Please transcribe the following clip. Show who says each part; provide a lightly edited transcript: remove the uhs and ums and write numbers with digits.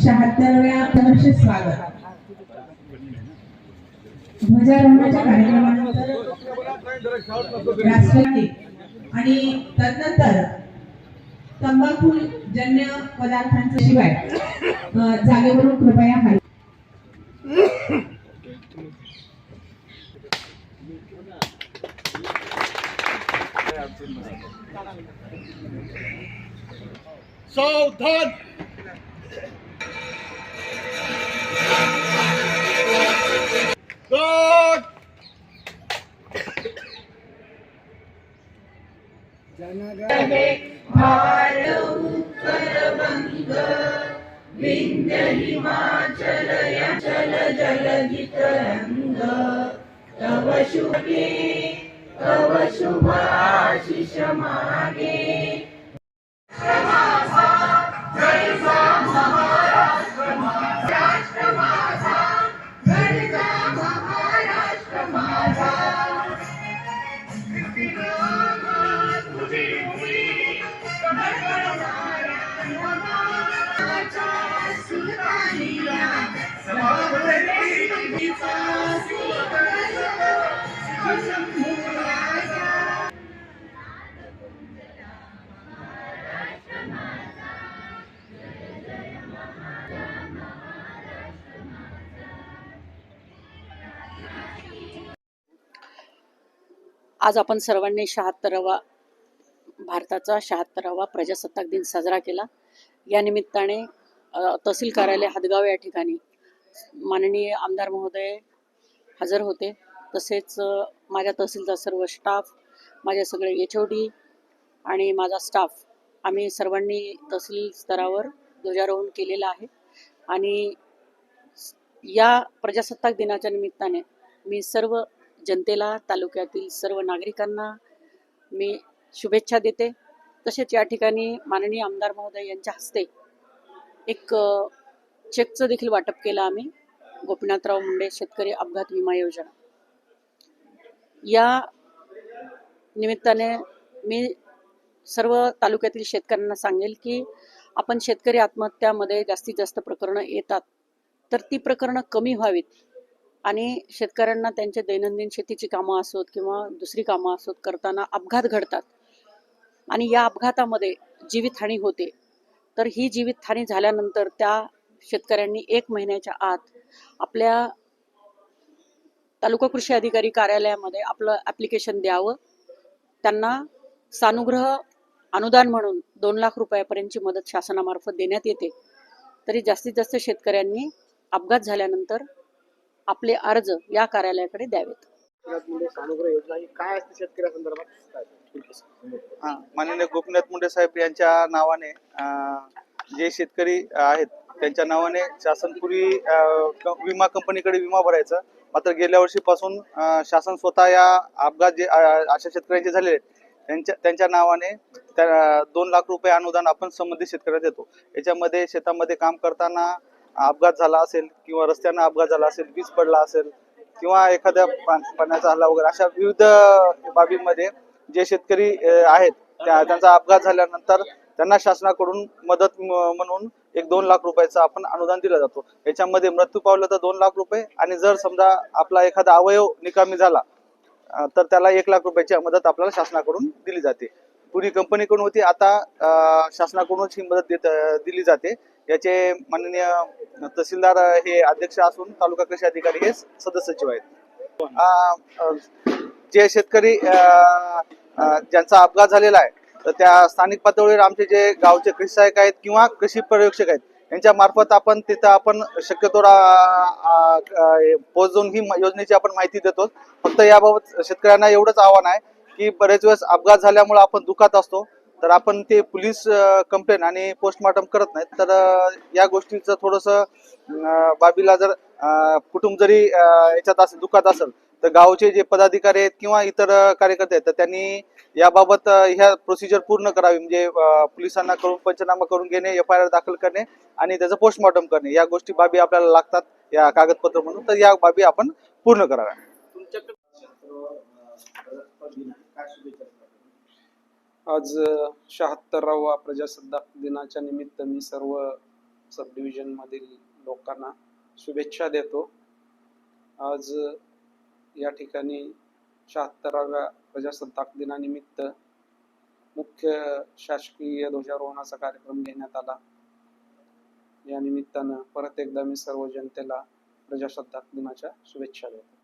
Speaker 1: 76व्या वर्षी स्वागत. ध्वजारोहणाच्या कार्यक्रमानंतर राष्ट्रगीत आणि तदनंतर तंबाखूजन्य पदार्थांच्या शिवाय जागेवरून कृपया हलवा.
Speaker 2: सावधान.
Speaker 1: विंध्य हिमाचल चल जलधि तरंग तव शुभ आशीष मागे.
Speaker 3: आज आपण सर्वांनी भारताचा 76वा प्रजासत्ताक दिन साजरा केला. या निमित्ताने तहसील कार्यालय हदगाव या ठिकाणी माननीय आमदार महोदय हजर होते. तसेच माझ्या तहसीलचा सर्व स्टाफ, माझे सगळे HOD आणि माझा स्टाफ, आम्ही सर्वांनी तहसील स्तरावर ध्वजारोहण केलेलं आहे. आणि या प्रजासत्ताक दिनाच्या निमित्ताने मी सर्व जनतेला, तालुक्यातील सर्व नागरिकांना मी शुभेच्छा देते. तसेच या ठिकाणी माननीय आमदार महोदय यांच्या हस्ते एक चेकचं देखील वाटप केलं आम्ही. गोपीनाथराव मुंडे शेतकरी अपघात विमा योजना या निमित्ताने मी सर्व तालुक्यातील शेतकऱ्यांना सांगेल की आपण शेतकरी आत्महत्यामध्ये जास्तीत जास्त प्रकरणं येतात, तर ती प्रकरणं कमी व्हावीत आणि शेतकऱ्यांना त्यांचे दैनंदिन शेतीची कामं असोत किंवा दुसरी कामं असोत करताना अपघात घडतात आणि या अपघातामध्ये जीवितहानी होते. तर ही जीवितहानी झाल्यानंतर त्या शेतकऱ्यांनी 1 महिन्याच्या आत आपल्या तालुका कृषी अधिकारी कार्यालयामध्ये आपलं ॲप्लिकेशन द्यावं. त्यांना सानुग्रह अनुदान म्हणून 2 लाख रुपयापर्यंतची मदत शासनामार्फत देण्यात येते. तरी जास्तीत जास्त शेतकऱ्यांनी अपघात झाल्यानंतर आपले अर्ज या कार्यालयाकडे द्यावेत.
Speaker 2: माननीय गोपीनाथ मुंडे साहेब यांच्या नावाने जे शेतकरी आहेत त्यांच्या नावाने शासनपूर्वी विमा कंपनीकडे विमा भरायचा. मात्र गेल्या वर्षीपासून शासन स्वतः या अपघात जे अशा शेतकऱ्यांचे झालेले त्यांच्या नावाने 2 लाख रुपये अनुदान आपण संबंधित शेतकऱ्यांना देतो. याच्यामध्ये शेतामध्ये काम करताना अपघात झाला असेल किंवा रस्त्यानं अपघात झाला असेल, वीज पडला असेल किंवा एखाद्या पाण्याचा हल्ला वगैरे अशा विविध बाबींमध्ये जे शेतकरी आहेत त्यांचा अपघात झाल्यानंतर त्यांना शासनाकडून मदत म्हणून 2 लाख रुपयाचं आपण अनुदान दिलं जातो. याच्यामध्ये मृत्यू पावला तर 2 लाख रुपये आणि जर समजा आपला एखादा अवयव निकामी झाला तर त्याला 1 लाख रुपयाची मदत आपल्याला शासनाकडून दिली जाते. पूर्वी कंपनीकडून होती, आता शासनाकडूनच ही मदत दिली जाते. याचे माननीय तहसीलदार हे अध्यक्ष असून तालुका कृषी अधिकारी हे सदस्य सचिव आहेत. जे शेतकरी ज्यांचा अपघात झालेला आहे तर त्या स्थानिक पातळीवर आमचे जे गावचे कृषी सहाय्यक आहेत किंवा कृषी पर्यवेक्षक आहेत यांच्या मार्फत आपण तिथं शक्यतो पोहोचून ही योजनेची आपण माहिती देतो. फक्त याबाबत शेतकऱ्यांना एवढंच आव्हान आहे की बरेच वेळेस अपघात झाल्यामुळे आपण दुखात असतो, तर आपण ते पोलीस कंप्लेंट आणि पोस्टमॉर्टम करत नाहीत. तर या गोष्टीचं थोडंसं बाबीला जर कुटुंब जरी याच्यात असेल, दुखात असेल, तर गावचे जे पदाधिकारी आहेत किंवा इतर कार्यकर्ते आहेत तर त्यांनी याबाबत ह्या प्रोसिजर पूर्ण करावी. म्हणजे पोलिसांना करून पंचनामा करून घेणे, FIR दाखल करणे आणि त्याचं पोस्टमॉर्टम करणे, या गोष्टी बाबी आपल्याला लागतात या कागदपत्र म्हणून. तर या बाबी आपण पूर्ण कराव्या.
Speaker 4: आज 76वा प्रजासत्ताक दिनाच्या निमित्त मी सर्व सब डिव्हिजन मधील लोकांना शुभेच्छा देतो. आज या ठिकाणी 76व्या प्रजासत्ताक दिनानिमित्त मुख्य शासकीय ध्वजारोहणाचा कार्यक्रम घेण्यात आला. या निमित्तानं परत एकदा मी सर्व जनतेला प्रजासत्ताक दिनाच्या शुभेच्छा देतो.